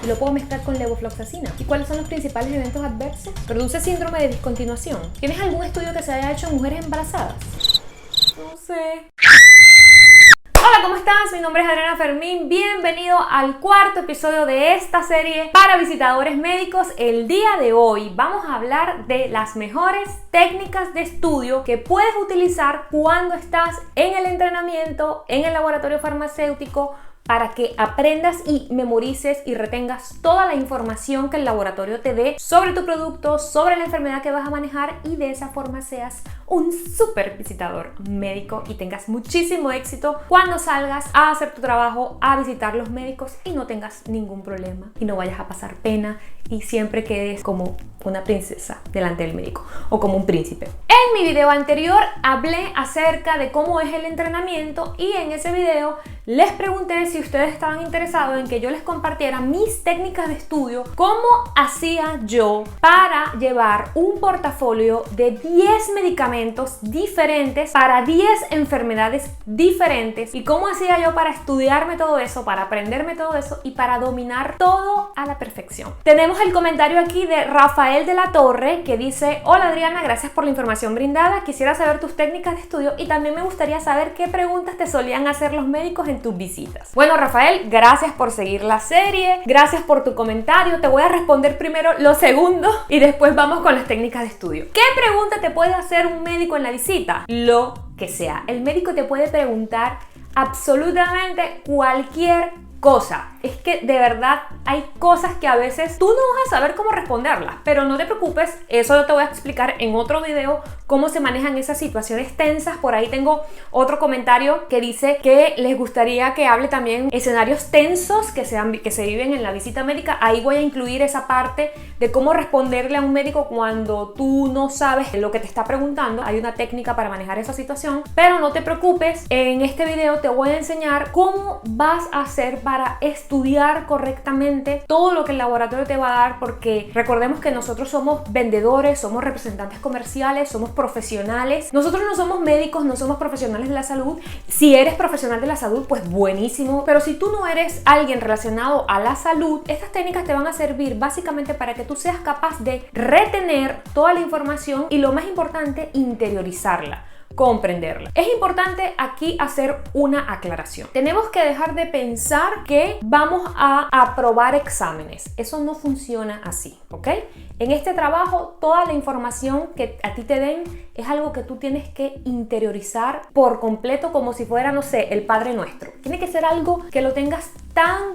y lo puedo mezclar con levofloxacina. ¿Y cuáles son los principales eventos adversos? Produce síndrome de discontinuación. ¿Tienes algún estudio que se haya hecho en mujeres embarazadas? No sé. Hola, ¿cómo estás? Mi nombre es Adriana Fermín. Bienvenido al cuarto episodio de esta serie para visitadores médicos. El día de hoy vamos a hablar de las mejores técnicas de estudio que puedes utilizar cuando estás en el entrenamiento, en el laboratorio farmacéutico, para que aprendas y memorices y retengas toda la información que el laboratorio te dé sobre tu producto, sobre la enfermedad que vas a manejar, y de esa forma seas un súper visitador médico y tengas muchísimo éxito cuando salgas a hacer tu trabajo, a visitar los médicos, y no tengas ningún problema y no vayas a pasar pena y siempre quedes como una princesa delante del médico o como un príncipe. En mi video anterior hablé acerca de cómo es el entrenamiento, y en ese video les pregunté si ustedes estaban interesados en que yo les compartiera mis técnicas de estudio, cómo hacía yo para llevar un portafolio de 10 medicamentos diferentes para 10 enfermedades diferentes, y cómo hacía yo para estudiarme todo eso, para aprenderme todo eso y para dominar todo a la perfección. Tenemos el comentario aquí de Rafael de la Torre, que dice: hola Adriana, gracias por la información brindada, quisiera saber tus técnicas de estudio y también me gustaría saber qué preguntas te solían hacer los médicos en tus visitas. Bueno, Rafael, gracias por seguir la serie, gracias por tu comentario. Te voy a responder primero lo segundo y después vamos con las técnicas de estudio. ¿Qué pregunta te puede hacer un médico en la visita? Lo que sea. El médico te puede preguntar absolutamente cualquier cosa. Es que de verdad hay cosas que a veces tú no vas a saber cómo responderlas, pero no te preocupes, eso yo te voy a explicar en otro video cómo se manejan esas situaciones tensas. Por ahí tengo otro comentario que dice que les gustaría que hable también escenarios tensos que se viven en la visita médica. Ahí voy a incluir esa parte de cómo responderle a un médico cuando tú no sabes lo que te está preguntando. Hay una técnica para manejar esa situación, pero no te preocupes, en este video te voy a enseñar cómo vas a hacer para estudiar correctamente todo lo que el laboratorio te va a dar, porque recordemos que nosotros somos vendedores, somos representantes comerciales, somos profesionales. Nosotros no somos médicos, no somos profesionales de la salud. Si eres profesional de la salud, pues buenísimo, pero si tú no eres alguien relacionado a la salud, estas técnicas te van a servir básicamente para que tú seas capaz de retener toda la información y, lo más importante, interiorizarla, comprenderla. Es importante aquí hacer una aclaración. Tenemos que dejar de pensar que vamos a aprobar exámenes. Eso no funciona así, ¿ok? En este trabajo, toda la información que a ti te den es algo que tú tienes que interiorizar por completo, como si fuera, no sé, el Padre Nuestro. Tiene que ser algo que lo tengas tan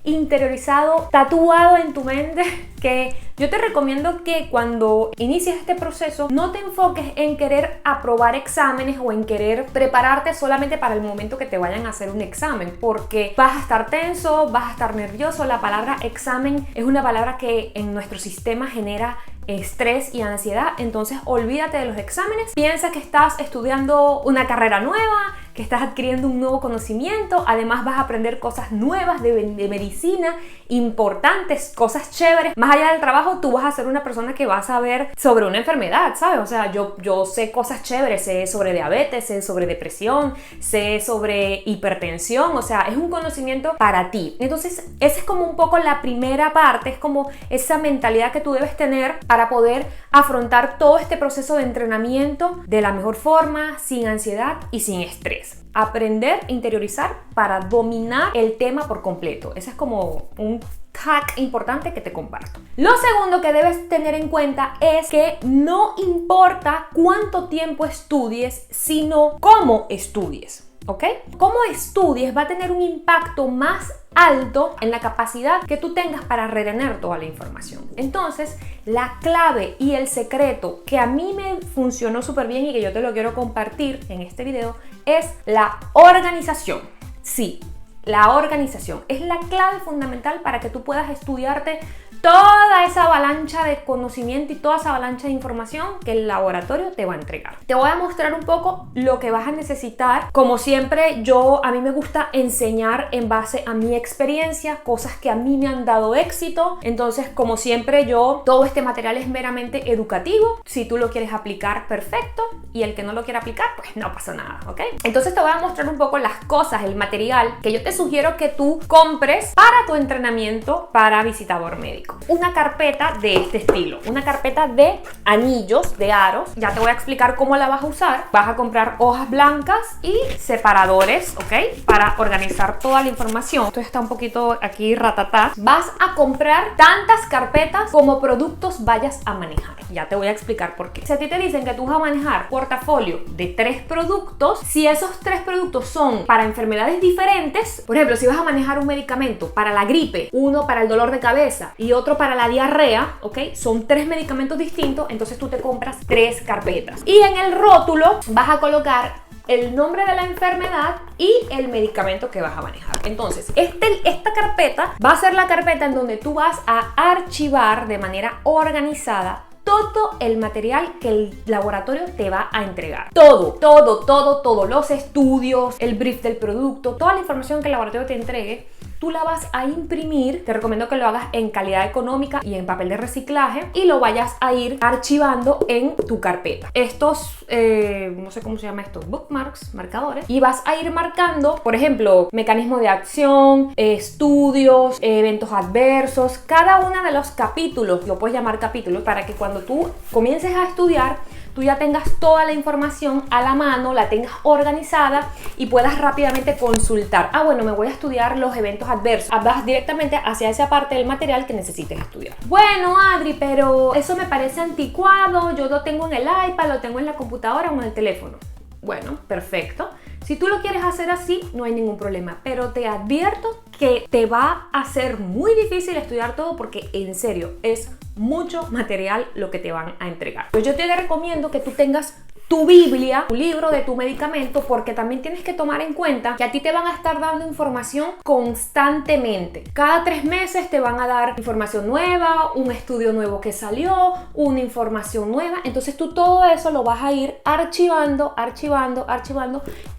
interiorizado, tatuado en tu mente, que yo te recomiendo que cuando inicies este proceso no te enfoques en querer aprobar exámenes o en querer prepararte solamente para el momento que te vayan a hacer un examen, porque vas a estar tenso, vas a estar nervioso. La palabra examen es una palabra que en nuestro sistema genera estrés y ansiedad, entonces olvídate de los exámenes. Piensa que estás estudiando una carrera nueva, que estás adquiriendo un nuevo conocimiento, además vas a aprender cosas nuevas de medicina, importantes, cosas chéveres. Más allá del trabajo, tú vas a ser una persona que va a saber sobre una enfermedad, ¿sabes? O sea, yo sé cosas chéveres, sé sobre diabetes, sé sobre depresión, sé sobre hipertensión, o sea, es un conocimiento para ti. Entonces, esa es como un poco la primera parte, es como esa mentalidad que tú debes tener para poder afrontar todo este proceso de entrenamiento de la mejor forma, sin ansiedad y sin estrés. Aprender, interiorizar para dominar el tema por completo. Ese es como un hack importante que te comparto. Lo segundo que debes tener en cuenta es que no importa cuánto tiempo estudies, sino cómo estudies. ¿Ok? Cómo estudies va a tener un impacto más alto en la capacidad que tú tengas para retener toda la información. Entonces, la clave y el secreto que a mí me funcionó súper bien y que yo te lo quiero compartir en este video es la organización. Sí, la organización es la clave fundamental para que tú puedas estudiarte toda esa avalancha de conocimiento y toda esa avalancha de información que el laboratorio te va a entregar. Te voy a mostrar un poco lo que vas a necesitar. Como siempre, a mí me gusta enseñar en base a mi experiencia, cosas que a mí me han dado éxito. Entonces, como siempre, todo este material es meramente educativo. Si tú lo quieres aplicar, perfecto, y el que no lo quiera aplicar, pues no pasa nada, ¿ok? Entonces te voy a mostrar un poco las cosas, el material que yo te sugiero que tú compres para tu entrenamiento para visitador médico. Una carpeta de este estilo, una carpeta de anillos, de aros. Ya te voy a explicar cómo la vas a usar. Vas a comprar hojas blancas y separadores, ¿ok? Para organizar toda la información. Esto está un poquito aquí ratatá. Vas a comprar tantas carpetas como productos vayas a manejar. Ya te voy a explicar por qué. Si a ti te dicen que tú vas a manejar portafolio de 3 productos, si esos 3 productos son para enfermedades diferentes, por ejemplo, si vas a manejar un medicamento para la gripe, uno para el dolor de cabeza y otro para la diarrea, ¿ok? Son 3 medicamentos distintos, entonces tú te compras 3 carpetas. Y en el rótulo vas a colocar el nombre de la enfermedad y el medicamento que vas a manejar. Entonces, esta carpeta va a ser la carpeta en donde tú vas a archivar de manera organizada todo el material que el laboratorio te va a entregar. Todo, los estudios, el brief del producto, toda la información que el laboratorio te entregue, tú la vas a imprimir. Te recomiendo que lo hagas en calidad económica y en papel de reciclaje y lo vayas a ir archivando en tu carpeta. Estos, no sé cómo se llama esto, bookmarks, marcadores, y vas a ir marcando, por ejemplo, mecanismo de acción, estudios, eventos adversos, cada uno de los capítulos, lo puedes llamar capítulos, para que cuando tú comiences a estudiar, tú ya tengas toda la información a la mano, la tengas organizada y puedas rápidamente consultar. Bueno, me voy a estudiar los eventos adversos. Vas directamente hacia esa parte del material que necesites estudiar. Bueno, Adri, pero eso me parece anticuado. Yo lo tengo en el iPad, lo tengo en la computadora o en el teléfono. Bueno, perfecto. Si tú lo quieres hacer así, no hay ningún problema. Pero te advierto que te va a ser muy difícil estudiar todo porque, en serio, es mucho material lo que te van a entregar. Yo te recomiendo que tú tengas tu Biblia, tu libro de tu medicamento, porque también tienes que tomar en cuenta que a ti te van a estar dando información constantemente. Cada 3 meses te van a dar información nueva, un estudio nuevo que salió, una información nueva. Entonces tú todo eso lo vas a ir archivando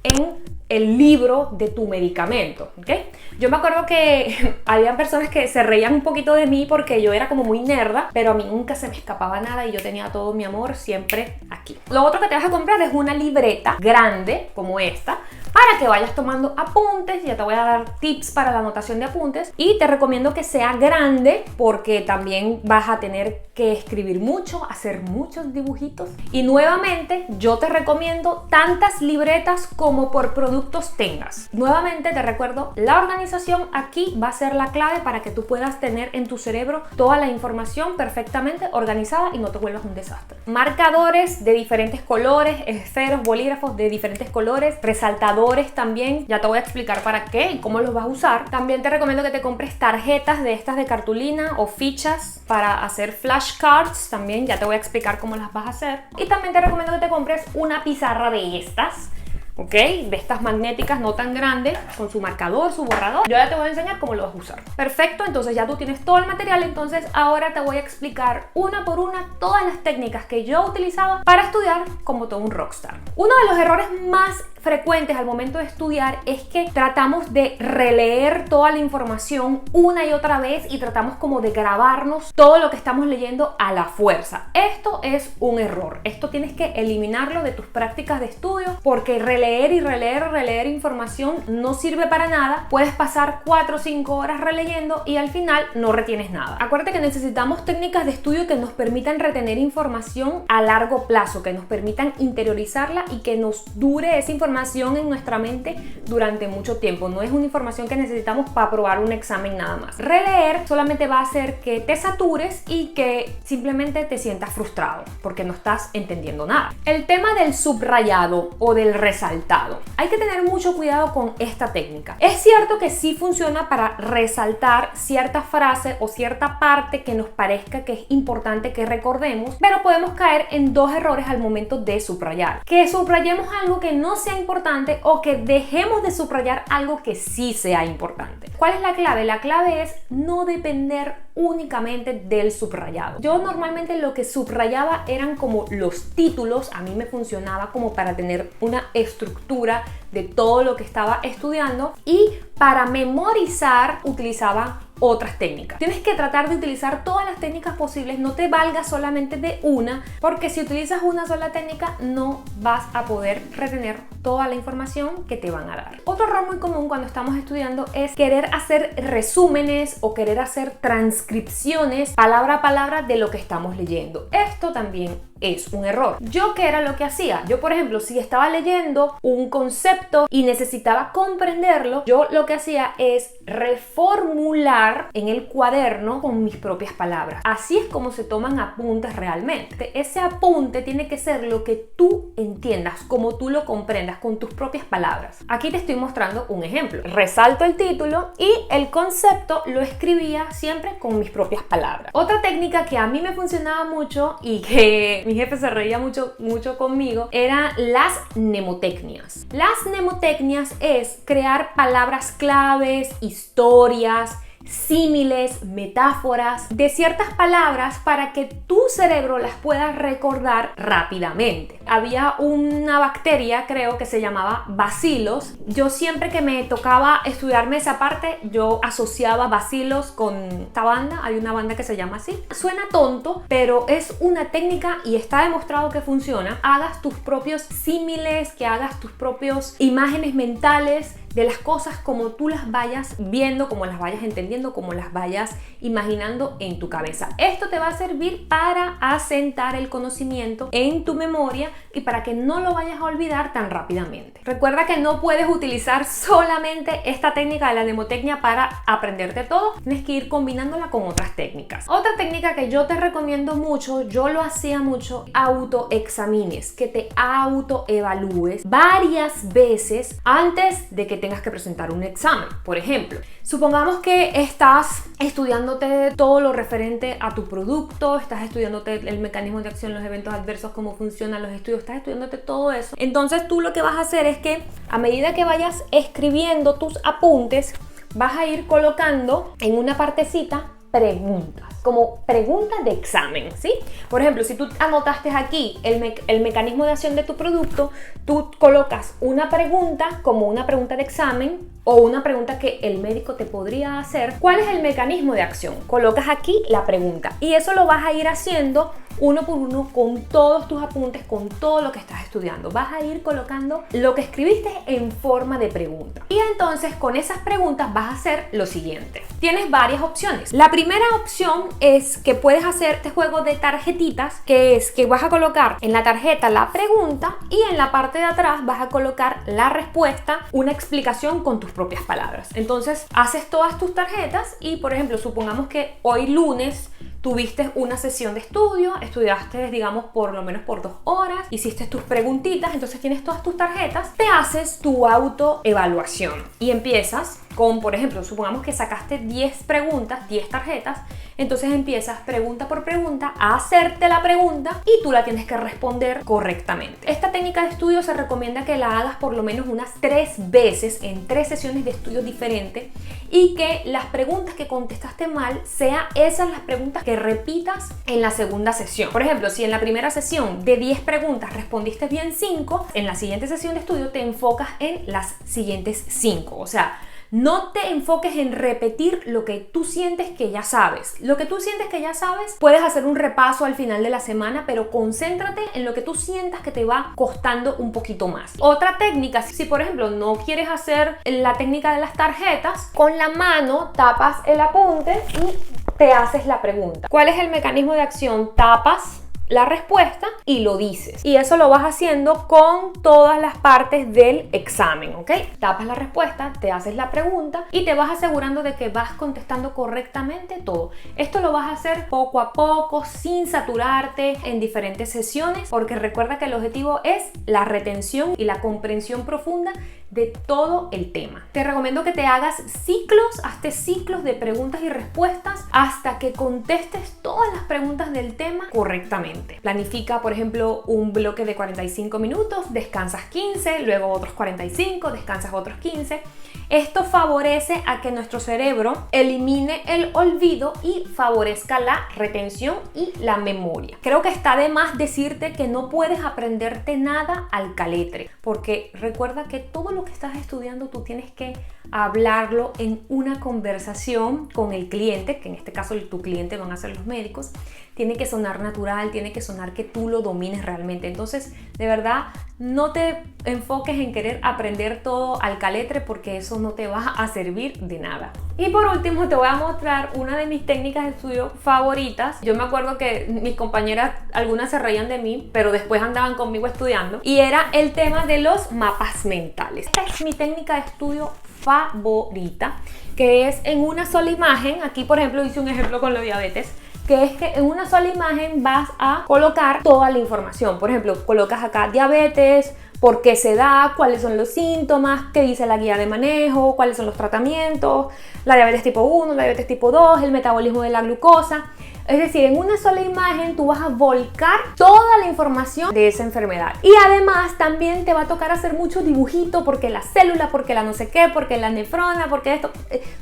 en el libro de tu medicamento, ¿ok? Yo me acuerdo que había personas que se reían un poquito de mí porque yo era como muy nerda, pero a mí nunca se me escapaba nada y yo tenía todo mi amor siempre aquí. Lo otro que te vas a comprar es una libreta grande como esta, para que vayas tomando apuntes. Ya te voy a dar tips para la anotación de apuntes y te recomiendo que sea grande porque también vas a tener que escribir mucho, hacer muchos dibujitos. Y nuevamente yo te recomiendo tantas libretas como por productos tengas. Nuevamente te recuerdo, la organización aquí va a ser la clave para que tú puedas tener en tu cerebro toda la información perfectamente organizada y no te vuelvas un desastre. Marcadores de diferentes colores, esferos, bolígrafos de diferentes colores, resaltadores también, ya te voy a explicar para qué y cómo los vas a usar. También te recomiendo que te compres tarjetas de estas de cartulina o fichas para hacer flashcards, también ya te voy a explicar cómo las vas a hacer. Y también te recomiendo que te compres una pizarra de estas, ¿ok? De estas magnéticas, no tan grandes, con su marcador, su borrador. Yo ya te voy a enseñar cómo lo vas a usar. Perfecto, entonces ya tú tienes todo el material. Entonces ahora te voy a explicar una por una todas las técnicas que yo utilizaba para estudiar como todo un rockstar. Uno de los errores más frecuentes al momento de estudiar es que tratamos de releer toda la información una y otra vez y tratamos como de grabarnos todo lo que estamos leyendo a la fuerza. Esto es un error. Esto tienes que eliminarlo de tus prácticas de estudio porque releer información no sirve para nada. Puedes pasar 4 o 5 horas releyendo y al final no retienes nada. Acuérdate que necesitamos técnicas de estudio que nos permitan retener información a largo plazo, que nos permitan interiorizarla y que nos dure esa información en nuestra mente durante mucho tiempo. No es una información que necesitamos para aprobar un examen nada más. Releer solamente va a hacer que te satures y que simplemente te sientas frustrado porque no estás entendiendo nada. El tema del subrayado o del resaltado. Hay que tener mucho cuidado con esta técnica. Es cierto que sí funciona para resaltar cierta frase o cierta parte que nos parezca que es importante que recordemos, pero podemos caer en 2 errores al momento de subrayar. Que subrayemos algo que no sea importante o que dejemos de subrayar algo que sí sea importante. ¿Cuál es la clave? La clave es no depender únicamente del subrayado. Yo normalmente lo que subrayaba eran como los títulos. A mí me funcionaba como para tener una estructura de todo lo que estaba estudiando, y para memorizar utilizaba otras técnicas. Tienes que tratar de utilizar todas las técnicas posibles, no te valgas solamente de una, porque si utilizas una sola técnica no vas a poder retener toda la información que te van a dar. Otro error muy común cuando estamos estudiando es querer hacer resúmenes o querer hacer transcripciones palabra a palabra de lo que estamos leyendo. Esto también es un error. ¿Yo qué era lo que hacía? Yo, por ejemplo, si estaba leyendo un concepto y necesitaba comprenderlo, yo lo que hacía es reformular en el cuaderno con mis propias palabras. Así es como se toman apuntes realmente. Ese apunte tiene que ser lo que tú entiendas, como tú lo comprendas, con tus propias palabras. Aquí te estoy mostrando un ejemplo. Resalto el título y el concepto lo escribía siempre con mis propias palabras. Otra técnica que a mí me funcionaba mucho y que mi jefe se reía mucho conmigo eran las mnemotecnias. Las mnemotecnias es crear palabras claves, historias, símiles, metáforas de ciertas palabras para que tu cerebro las pueda recordar rápidamente. Había una bacteria, creo que se llamaba bacilos. Yo siempre que me tocaba estudiarme esa parte, yo asociaba bacilos con esta banda. Hay una banda que se llama así. Suena tonto, pero es una técnica y está demostrado que funciona. Hagas tus propios símiles, que hagas tus propios imágenes mentales de las cosas como tú las vayas viendo, como las vayas entendiendo, como las vayas imaginando en tu cabeza. Esto te va a servir para asentar el conocimiento en tu memoria y para que no lo vayas a olvidar tan rápidamente. Recuerda que no puedes utilizar solamente esta técnica de la mnemotecnia para aprenderte todo, tienes que ir combinándola con otras técnicas. Otra técnica que yo te recomiendo mucho, yo lo hacía mucho, autoexamines, que te autoevalúes varias veces antes de que tengas que presentar un examen. Por ejemplo, supongamos que estás estudiándote todo lo referente a tu producto, estás estudiándote el mecanismo de acción, los eventos adversos, cómo funcionan los estudios, estás estudiándote todo eso. Entonces tú lo que vas a hacer es que a medida que vayas escribiendo tus apuntes, vas a ir colocando en una partecita preguntas, como preguntas de examen, ¿sí? Por ejemplo, si tú anotaste aquí el mecanismo de acción de tu producto, tú colocas una pregunta como una pregunta de examen o una pregunta que el médico te podría hacer. ¿Cuál es el mecanismo de acción? Colocas aquí la pregunta y eso lo vas a ir haciendo uno por uno con todos tus apuntes, con todo lo que estás estudiando. Vas a ir colocando lo que escribiste en forma de pregunta. Y entonces con esas preguntas vas a hacer lo siguiente. Tienes varias opciones. La primera opción es que puedes hacer este juego de tarjetitas, que es que vas a colocar en la tarjeta la pregunta y en la parte de atrás vas a colocar la respuesta, una explicación con tus propias palabras. Entonces haces todas tus tarjetas y, por ejemplo, supongamos que hoy lunes tuviste una sesión de estudio, estudiaste, digamos, por lo menos por 2 horas, hiciste tus preguntitas, entonces tienes todas tus tarjetas, te haces tu autoevaluación y empiezas con, por ejemplo, supongamos que sacaste 10 preguntas, 10 tarjetas, entonces empiezas pregunta por pregunta a hacerte la pregunta y tú la tienes que responder correctamente. Esta técnica de estudio se recomienda que la hagas por lo menos unas 3 veces en 3 sesiones de estudio diferentes y que las preguntas que contestaste mal sean esas las preguntas que repitas en la segunda sesión. Por ejemplo, si en la primera sesión de 10 preguntas respondiste bien 5, en la siguiente sesión de estudio te enfocas en las siguientes 5. O sea, no te enfoques en repetir lo que tú sientes que ya sabes. Lo que tú sientes que ya sabes, puedes hacer un repaso al final de la semana, pero concéntrate en lo que tú sientas que te va costando un poquito más. Otra técnica, si por ejemplo no quieres hacer la técnica de las tarjetas, con la mano tapas el apunte y te haces la pregunta. ¿Cuál es el mecanismo de acción? Tapas la respuesta y lo dices. Y eso lo vas haciendo con todas las partes del examen, ¿ok? Tapas la respuesta, te haces la pregunta y te vas asegurando de que vas contestando correctamente todo. Esto lo vas a hacer poco a poco, sin saturarte, en diferentes sesiones, porque recuerda que el objetivo es la retención y la comprensión profunda de todo el tema. Te recomiendo que te hagas ciclos, hazte ciclos de preguntas y respuestas hasta que contestes todas las preguntas del tema correctamente. nuevamente. Planifica, por ejemplo, un bloque de 45 minutos, descansas 15, luego otros 45, descansas otros 15. Esto favorece a que nuestro cerebro elimine el olvido y favorezca la retención y la memoria. Creo que está de más decirte que no puedes aprenderte nada al caletre, porque recuerda que todo lo que estás estudiando tú tienes que hablarlo en una conversación con el cliente, que en este caso tu cliente van a ser los médicos. Tiene que sonar natural, tiene que sonar que tú lo domines realmente. Entonces, de verdad, no te enfoques en querer aprender todo al caletre, porque eso no te va a servir de nada. Y por último, te voy a mostrar una de mis técnicas de estudio favoritas. Yo me acuerdo que mis compañeras, algunas se reían de mí, pero después andaban conmigo estudiando, y era el tema de los mapas mentales. Esta es mi técnica de estudio favorita, que es en una sola imagen. Aquí, por ejemplo, hice un ejemplo con la diabetes, que es que en una sola imagen vas a colocar toda la información. Por ejemplo, colocas acá diabetes, por qué se da, cuáles son los síntomas, qué dice la guía de manejo, cuáles son los tratamientos, la diabetes tipo 1, la diabetes tipo 2, el metabolismo de la glucosa. Es decir, en una sola imagen tú vas a volcar toda la información de esa enfermedad. Y además también te va a tocar hacer mucho dibujito, porque la célula, porque la no sé qué, porque la nefrona, porque esto.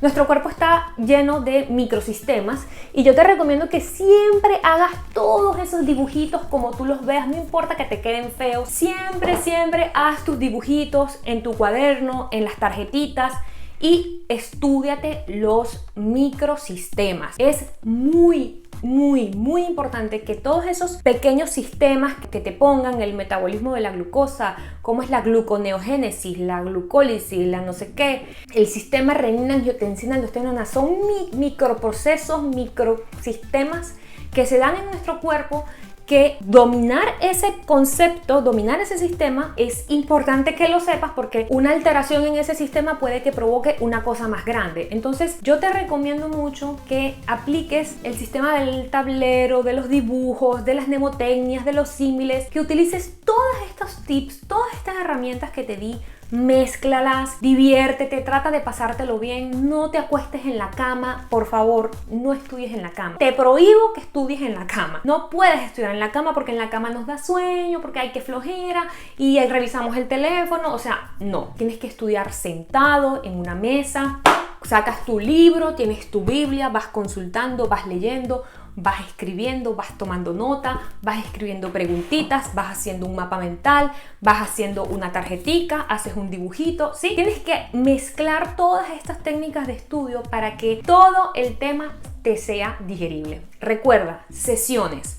Nuestro cuerpo está lleno de microsistemas, y yo te recomiendo que siempre hagas todos esos dibujitos como tú los veas, no importa que te queden feos. Siempre haz tus dibujitos en tu cuaderno, en las tarjetitas, y estúdiate los microsistemas. Es muy importante que todos esos pequeños sistemas que te pongan el metabolismo de la glucosa, cómo es la gluconeogénesis, la glucólisis, la no sé qué, el sistema renina-angiotensina-aldosterona, son microprocesos, microsistemas que se dan en nuestro cuerpo, que dominar ese concepto, dominar ese sistema, es importante que lo sepas, porque una alteración en ese sistema puede que provoque una cosa más grande. Entonces yo te recomiendo mucho que apliques el sistema del tablero, de los dibujos, de las mnemotecnias, de los símiles, que utilices todos estos tips, todas estas herramientas que te di. Mézclalas, diviértete, trata de pasártelo bien, no te acuestes en la cama, por favor, no estudies en la cama. Te prohíbo que estudies en la cama. No puedes estudiar en la cama, porque en la cama nos da sueño, porque hay que flojera y ahí revisamos el teléfono. O sea, no, tienes que estudiar sentado en una mesa, sacas tu libro, tienes tu Biblia, vas consultando, vas leyendo, vas escribiendo, vas tomando nota, vas escribiendo preguntitas, vas haciendo un mapa mental, vas haciendo una tarjetica, haces un dibujito, ¿sí? Tienes que mezclar todas estas técnicas de estudio para que todo el tema te sea digerible. Recuerda, sesiones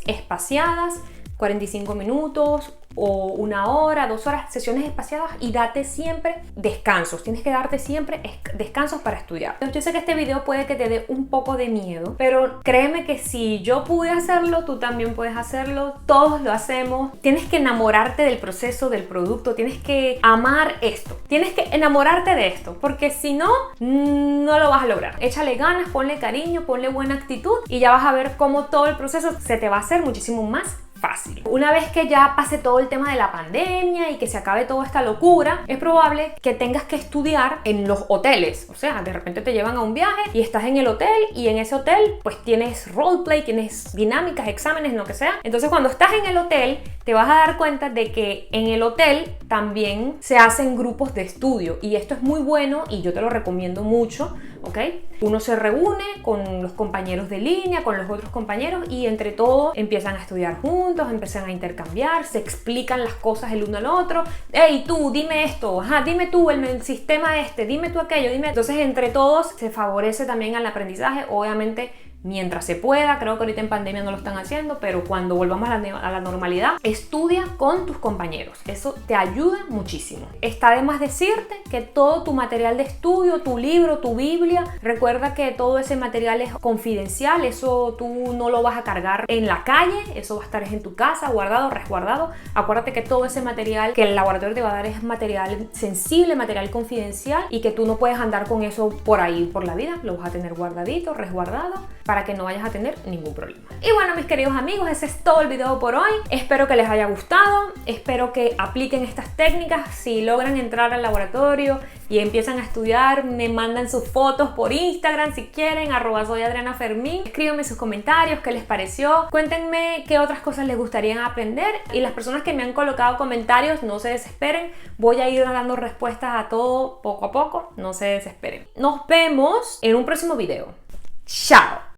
espaciadas, 45 minutos o 1 hora, 2 horas, sesiones espaciadas, y date siempre descansos. Tienes que darte siempre descansos para estudiar. Yo sé que este video puede que te dé un poco de miedo, pero créeme que si yo pude hacerlo, tú también puedes hacerlo. Todos lo hacemos. Tienes que enamorarte del proceso, del producto. Tienes que amar esto. Tienes que enamorarte de esto, porque si no, no lo vas a lograr. Échale ganas, ponle cariño, ponle buena actitud, y ya vas a ver cómo todo el proceso se te va a hacer muchísimo más fácil. Una vez que ya pase todo el tema de la pandemia y que se acabe toda esta locura, es probable que tengas que estudiar en los hoteles. O sea, de repente te llevan a un viaje y estás en el hotel, y en ese hotel pues tienes roleplay, tienes dinámicas, exámenes, lo que sea. Entonces, cuando estás en el hotel, te vas a dar cuenta de que en el hotel también se hacen grupos de estudio, y esto es muy bueno y yo te lo recomiendo mucho, ¿ok? Uno se reúne con los compañeros de línea, con los otros compañeros, y entre todos empiezan a estudiar juntos, empiezan a intercambiar, se explican las cosas el uno al otro. Hey, tú, dime esto, ajá, dime tú el sistema este, dime tú aquello, dime. Entonces, entre todos se favorece también al aprendizaje, obviamente, mientras se pueda. Creo que ahorita en pandemia no lo están haciendo, pero cuando volvamos a la normalidad, estudia con tus compañeros. Eso te ayuda muchísimo. Está de más decirte que todo tu material de estudio, tu libro, tu Biblia, recuerda que todo ese material es confidencial. Eso tú no lo vas a cargar en la calle, eso va a estar en tu casa, guardado, resguardado. Acuérdate que todo ese material que el laboratorio te va a dar es material sensible, material confidencial, y que tú no puedes andar con eso por ahí, por la vida. Lo vas a tener guardadito, resguardado. para que no vayas a tener ningún problema. Y bueno, mis queridos amigos, ese es todo el video por hoy. Espero que les haya gustado, espero que apliquen estas técnicas. Si logran entrar al laboratorio y empiezan a estudiar, me mandan sus fotos por Instagram si quieren, @soyadrianafermin. Escríbanme sus comentarios, qué les pareció, cuéntenme qué otras cosas les gustaría aprender, y las personas que me han colocado comentarios, no se desesperen, voy a ir dando respuestas a todo poco a poco, no se desesperen. Nos vemos en un próximo video. ¡Chao!